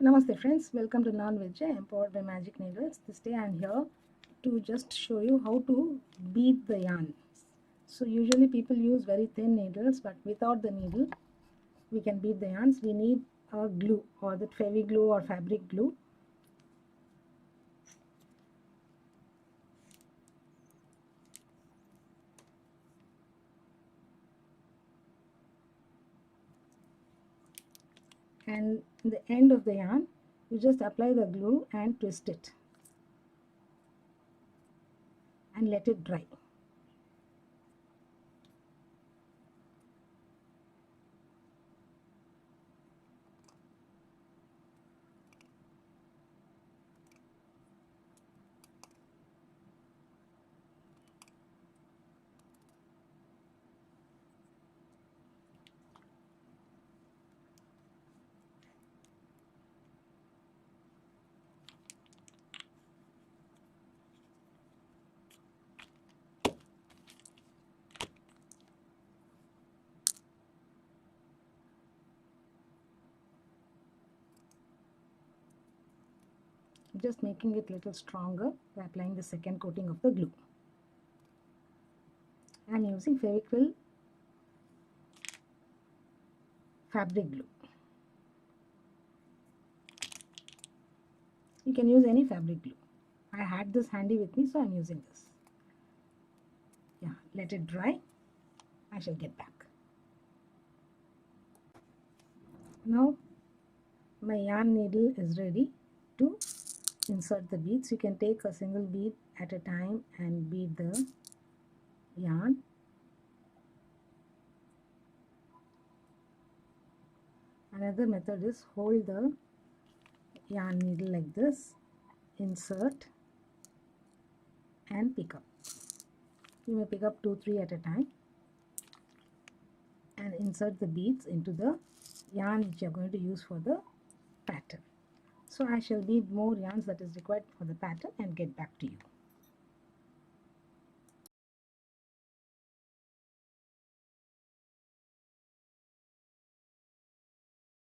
Namaste friends, welcome to Non-Veg Empowered by Magic Needles. This day I am here to just show you how to bead the yarn. So usually people use very thin needles, but without the needle we can bead the yarns. We need a glue or the Fevi glue or fabric glue. And in the end of the yarn you just apply the glue and twist it and let it dry. Just making it a little stronger by applying the second coating of the glue. I am using Fevikwik fabric glue. You can use any fabric glue. I had this handy with me, so I am using this. Yeah, let it dry. I shall get back. Now my yarn needle is ready to insert the beads. You can take a single bead at a time and bead the yarn. Another method is hold the yarn needle like this, insert and pick up. You may pick up 2-3 at a time and insert the beads into the yarn which you are going to use for the pattern. So I shall bead more yarns that is required for the pattern and get back to you.